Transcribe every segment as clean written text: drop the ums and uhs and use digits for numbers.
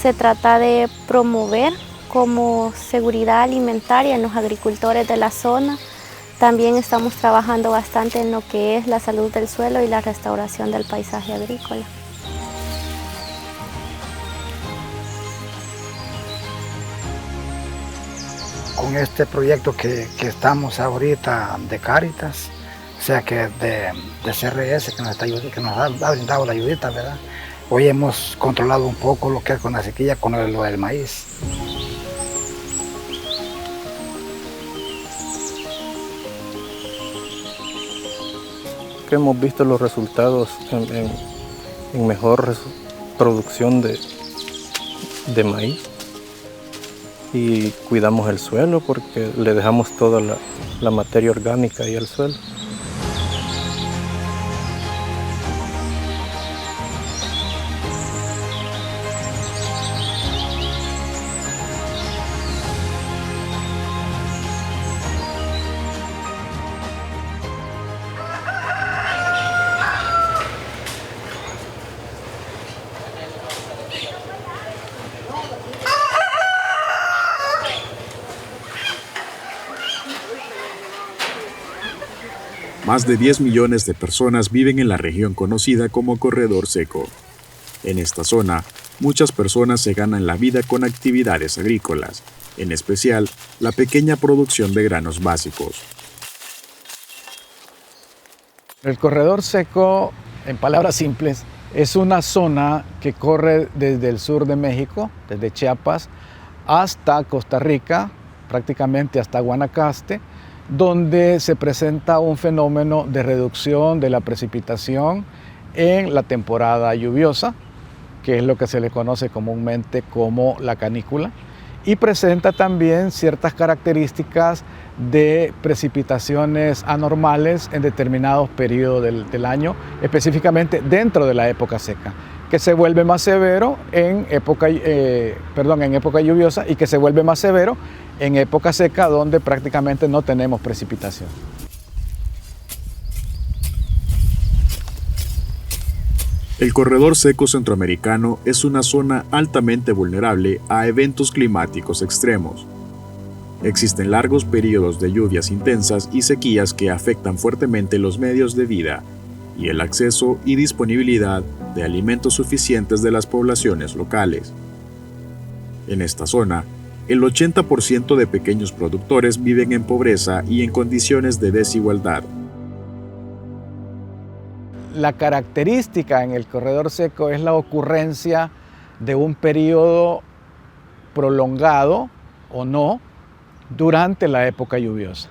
Se trata de promover como seguridad alimentaria en los agricultores de la zona. También estamos trabajando bastante en lo que es la salud del suelo y la restauración del paisaje agrícola. Con este proyecto que estamos ahorita de Cáritas, o sea que de CRS que nos ha brindado la ayudita, ¿verdad? Hoy hemos controlado un poco lo que es con la sequía, con lo del maíz. Hemos visto los resultados en mejor producción de maíz, y cuidamos el suelo porque le dejamos toda la materia orgánica ahí al suelo. Más de 10 millones de personas viven en la región conocida como Corredor Seco. En esta zona, muchas personas se ganan la vida con actividades agrícolas, en especial la pequeña producción de granos básicos. El Corredor Seco, en palabras simples, es una zona que corre desde el sur de México, desde Chiapas, hasta Costa Rica, prácticamente hasta Guanacaste, donde se presenta un fenómeno de reducción de la precipitación en la temporada lluviosa, que es lo que se le conoce comúnmente como la canícula, y presenta también ciertas características de precipitaciones anormales en determinados periodos del año, específicamente dentro de la época seca, que se vuelve más severo en época lluviosa y que se vuelve más severo en época seca, donde prácticamente no tenemos precipitación. El Corredor Seco Centroamericano es una zona altamente vulnerable a eventos climáticos extremos. Existen largos periodos de lluvias intensas y sequías que afectan fuertemente los medios de vida y el acceso y disponibilidad de alimentos suficientes de las poblaciones locales. En esta zona, el 80% de pequeños productores viven en pobreza y en condiciones de desigualdad. La característica en el Corredor Seco es la ocurrencia de un periodo prolongado o no durante la época lluviosa.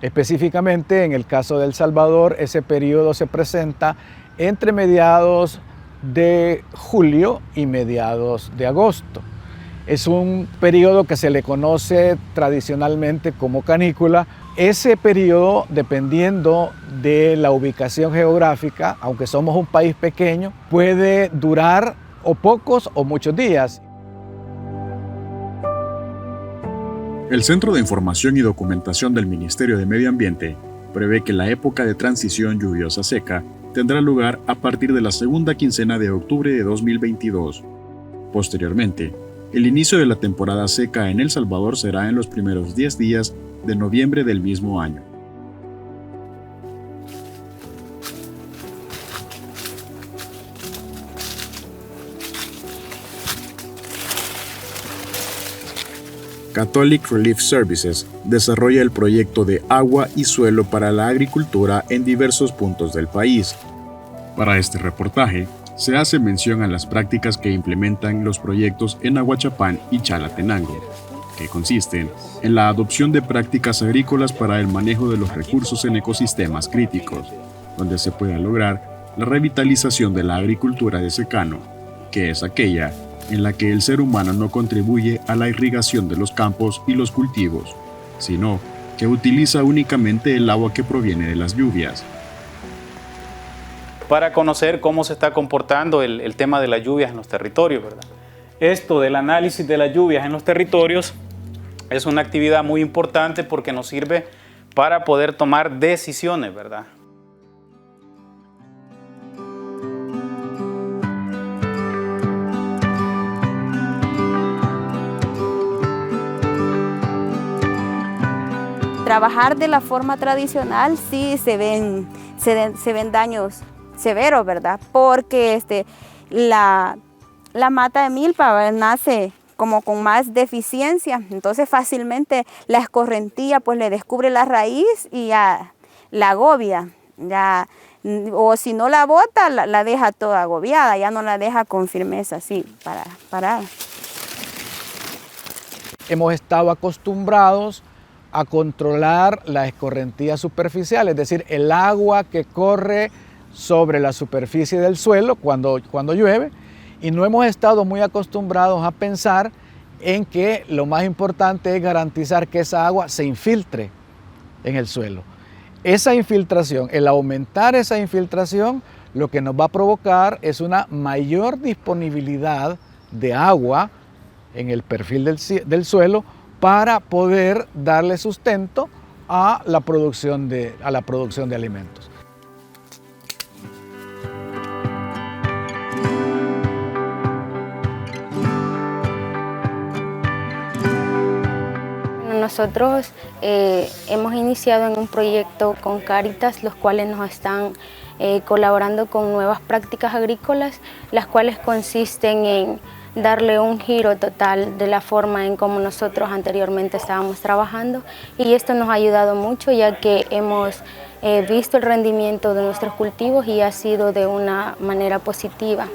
Específicamente en el caso de El Salvador, ese periodo se presenta entre mediados de julio y mediados de agosto. Es un periodo que se le conoce tradicionalmente como canícula. Ese periodo, dependiendo de la ubicación geográfica, aunque somos un país pequeño, puede durar o pocos o muchos días. El Centro de Información y Documentación del Ministerio de Medio Ambiente prevé que la época de transición lluviosa-seca tendrá lugar a partir de la segunda quincena de octubre de 2022. Posteriormente, el inicio de la temporada seca en El Salvador será en los primeros 10 días de noviembre del mismo año. Catholic Relief Services desarrolla el proyecto de agua y suelo para la agricultura en diversos puntos del país. Para este reportaje, se hace mención a las prácticas que implementan los proyectos en Aguachapán y Chalatenango, que consisten en la adopción de prácticas agrícolas para el manejo de los recursos en ecosistemas críticos, donde se pueda lograr la revitalización de la agricultura de secano, que es aquella en la que el ser humano no contribuye a la irrigación de los campos y los cultivos, sino que utiliza únicamente el agua que proviene de las lluvias. Para conocer cómo se está comportando el tema de las lluvias en los territorios, ¿verdad? Esto del análisis de las lluvias en los territorios es una actividad muy importante porque nos sirve para poder tomar decisiones, ¿verdad? trabajar de la forma tradicional sí se ven daños severos, ¿verdad? Porque la mata de milpa nace como con más deficiencia, entonces fácilmente la escorrentía pues le descubre la raíz y ya la agobia, ya, o si no la bota, la deja toda agobiada, ya no la deja con firmeza así parada. Hemos estado acostumbrados a controlar la escorrentía superficial, es decir, el agua que corre sobre la superficie del suelo cuando llueve, y no hemos estado muy acostumbrados a pensar en que lo más importante es garantizar que esa agua se infiltre en el suelo. Esa infiltración, el aumentar esa infiltración, lo que nos va a provocar es una mayor disponibilidad de agua en el perfil del suelo para poder darle sustento a la producción de alimentos. Nosotros hemos iniciado en un proyecto con Cáritas, los cuales nos están colaborando con nuevas prácticas agrícolas, las cuales consisten en darle un giro total de la forma en como nosotros anteriormente estábamos trabajando, y esto nos ha ayudado mucho, ya que hemos visto el rendimiento de nuestros cultivos y ha sido de una manera positiva.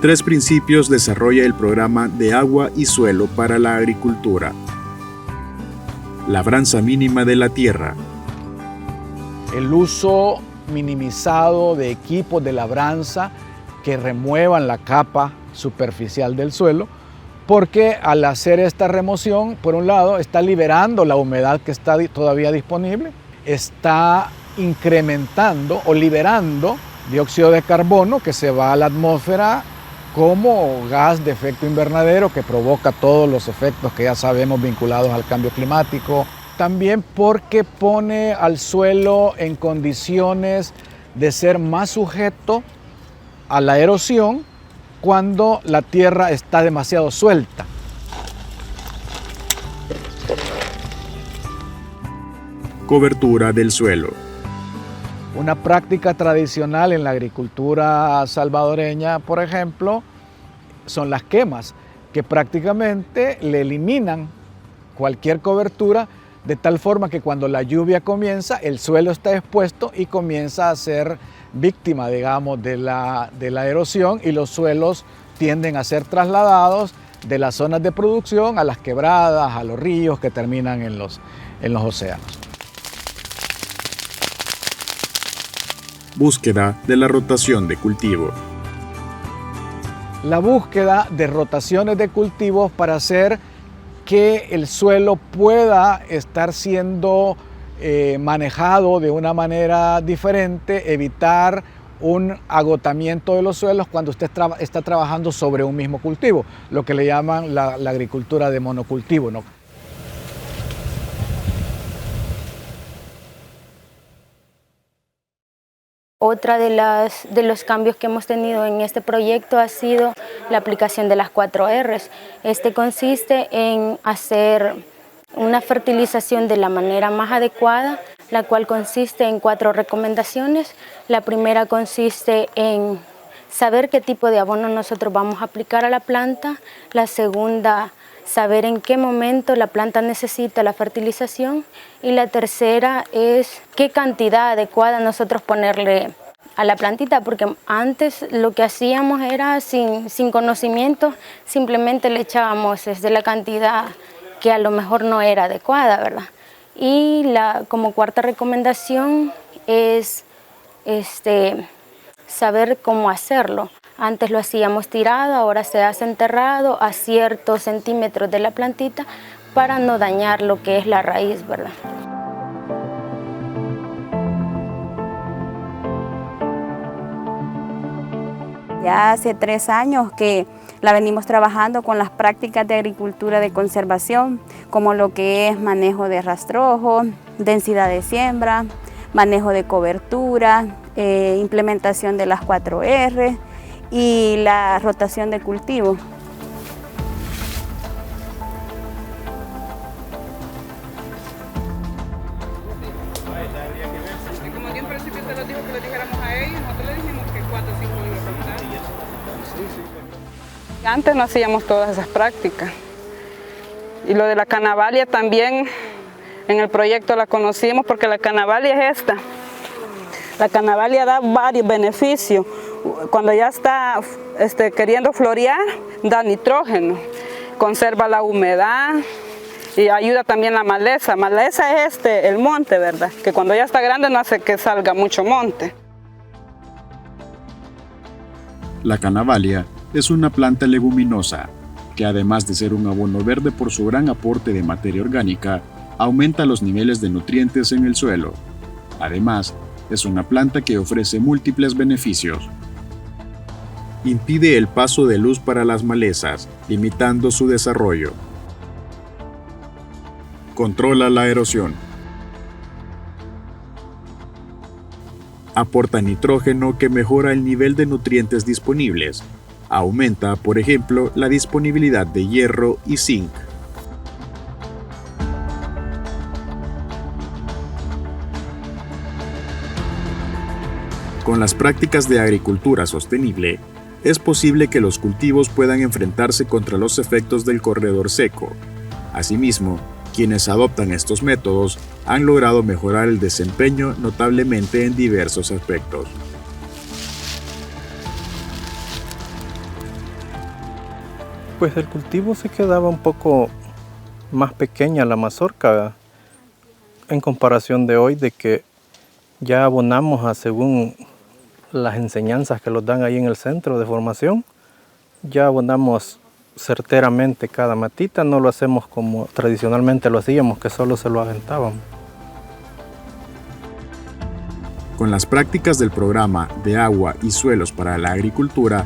3 principios desarrolla el programa de agua y suelo para la agricultura. Labranza mínima de la tierra. El uso minimizado de equipos de labranza que remuevan la capa superficial del suelo, porque al hacer esta remoción, por un lado, está liberando la humedad que está todavía disponible, está incrementando o liberando dióxido de carbono que se va a la atmósfera como gas de efecto invernadero que provoca todos los efectos que ya sabemos vinculados al cambio climático. También porque pone al suelo en condiciones de ser más sujeto a la erosión cuando la tierra está demasiado suelta. Cobertura del suelo. Una práctica tradicional en la agricultura salvadoreña, por ejemplo, son las quemas, que prácticamente le eliminan cualquier cobertura, de tal forma que cuando la lluvia comienza, el suelo está expuesto y comienza a ser víctima, digamos, de la erosión, y los suelos tienden a ser trasladados de las zonas de producción a las quebradas, a los ríos que terminan en los océanos. Búsqueda de la rotación de cultivo. La búsqueda de rotaciones de cultivos para hacer que el suelo pueda estar siendo manejado de una manera diferente, evitar un agotamiento de los suelos cuando usted está trabajando sobre un mismo cultivo, lo que le llaman la agricultura de monocultivo, ¿no? Otra de los cambios que hemos tenido en este proyecto ha sido la aplicación de las 4 R's. Este consiste en hacer una fertilización de la manera más adecuada, la cual consiste en 4 recomendaciones. La primera consiste en saber qué tipo de abono nosotros vamos a aplicar a la planta. La segunda, saber en qué momento la planta necesita la fertilización, y la tercera es qué cantidad adecuada nosotros ponerle a la plantita, porque antes lo que hacíamos era sin conocimiento, simplemente le echábamos la cantidad que a lo mejor no era adecuada, ¿verdad? Y como cuarta recomendación es saber cómo hacerlo. Antes lo hacíamos tirado, ahora se hace enterrado a ciertos centímetros de la plantita para no dañar lo que es la raíz, ¿verdad? Ya hace 3 años que la venimos trabajando con las prácticas de agricultura de conservación, como lo que es manejo de rastrojo, densidad de siembra, manejo de cobertura, implementación de las 4 R y la rotación de cultivo. antes no hacíamos todas esas prácticas. Y lo de la canavalia también, en el proyecto la conocimos porque la canavalia es esta. La canavalia da varios beneficios. Cuando ya está queriendo florear, da nitrógeno, conserva la humedad y ayuda también la maleza. Maleza es el monte, ¿verdad? Que cuando ya está grande no hace que salga mucho monte. La canavalia es una planta leguminosa que, además de ser un abono verde por su gran aporte de materia orgánica, aumenta los niveles de nutrientes en el suelo. Además, es una planta que ofrece múltiples beneficios. Impide el paso de luz para las malezas, limitando su desarrollo. Controla la erosión. Aporta nitrógeno que mejora el nivel de nutrientes disponibles. Aumenta, por ejemplo, la disponibilidad de hierro y zinc. Con las prácticas de agricultura sostenible, es posible que los cultivos puedan enfrentarse contra los efectos del corredor seco. Asimismo, quienes adoptan estos métodos han logrado mejorar el desempeño notablemente en diversos aspectos. Pues el cultivo se quedaba un poco más pequeña la mazorca en comparación de hoy, de que ya abonamos según las enseñanzas que los dan ahí en el centro de formación. Ya abonamos certeramente cada matita, no lo hacemos como tradicionalmente lo hacíamos, que solo se lo aventábamos. Con las prácticas del programa de agua y suelos para la agricultura,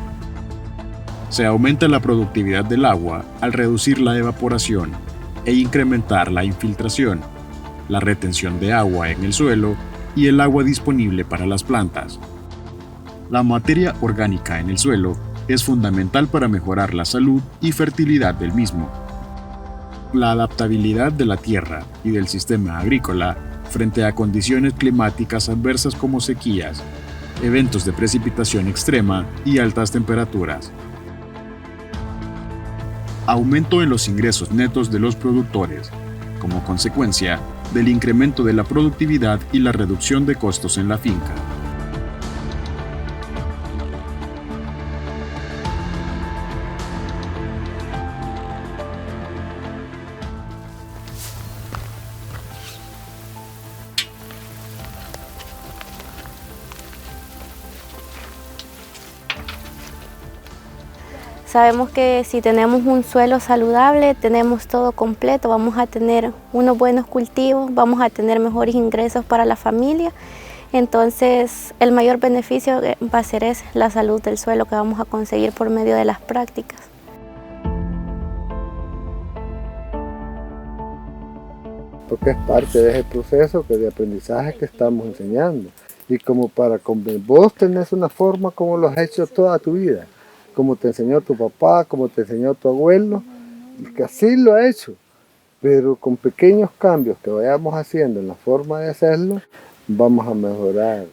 se aumenta la productividad del agua al reducir la evaporación e incrementar la infiltración, la retención de agua en el suelo y el agua disponible para las plantas. La materia orgánica en el suelo es fundamental para mejorar la salud y fertilidad del mismo. La adaptabilidad de la tierra y del sistema agrícola frente a condiciones climáticas adversas como sequías, eventos de precipitación extrema y altas temperaturas. Aumento en los ingresos netos de los productores, como consecuencia del incremento de la productividad y la reducción de costos en la finca. Sabemos que si tenemos un suelo saludable, tenemos todo completo, vamos a tener unos buenos cultivos, vamos a tener mejores ingresos para la familia. Entonces, el mayor beneficio va a ser la salud del suelo que vamos a conseguir por medio de las prácticas. Porque es parte de ese proceso de aprendizaje que estamos enseñando. Y como para vos tenés una forma como lo has hecho toda tu vida, como te enseñó tu papá, como te enseñó tu abuelo, que así lo ha hecho. Pero con pequeños cambios que vayamos haciendo en la forma de hacerlo, vamos a mejorar.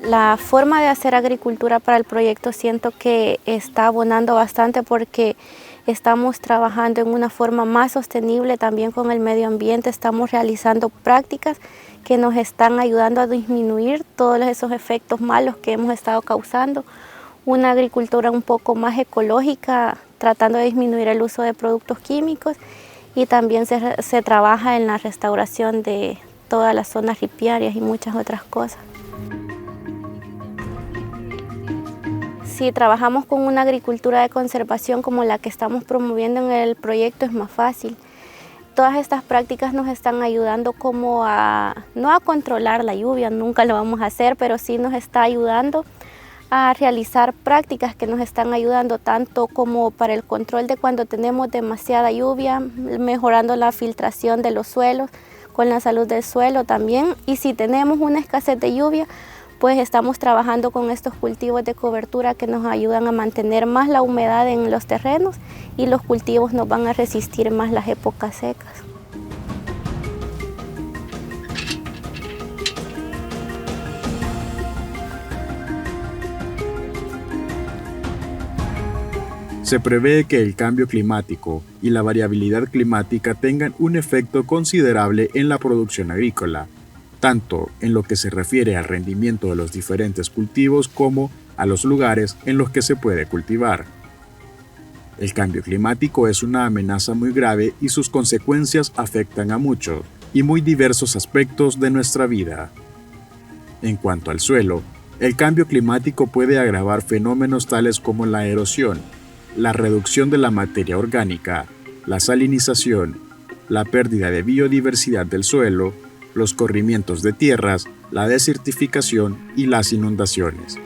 La forma de hacer agricultura para el proyecto siento que está abonando bastante porque estamos trabajando en una forma más sostenible también con el medio ambiente, estamos realizando prácticas que nos están ayudando a disminuir todos esos efectos malos que hemos estado causando. Una agricultura un poco más ecológica, tratando de disminuir el uso de productos químicos, y también se trabaja en la restauración de todas las zonas ripiarias y muchas otras cosas. Si trabajamos con una agricultura de conservación como la que estamos promoviendo en el proyecto, es más fácil. Todas estas prácticas nos están ayudando como no a controlar la lluvia, nunca lo vamos a hacer, pero sí nos está ayudando a realizar prácticas que nos están ayudando tanto como para el control de cuando tenemos demasiada lluvia, mejorando la filtración de los suelos, con la salud del suelo también. Y si tenemos una escasez de lluvia, pues estamos trabajando con estos cultivos de cobertura que nos ayudan a mantener más la humedad en los terrenos y los cultivos nos van a resistir más las épocas secas. Se prevé que el cambio climático y la variabilidad climática tengan un efecto considerable en la producción agrícola, tanto en lo que se refiere al rendimiento de los diferentes cultivos como a los lugares en los que se puede cultivar. El cambio climático es una amenaza muy grave y sus consecuencias afectan a muchos y muy diversos aspectos de nuestra vida. En cuanto al suelo, el cambio climático puede agravar fenómenos tales como la erosión, la reducción de la materia orgánica, la salinización, la pérdida de biodiversidad del suelo, los corrimientos de tierras, la desertificación y las inundaciones.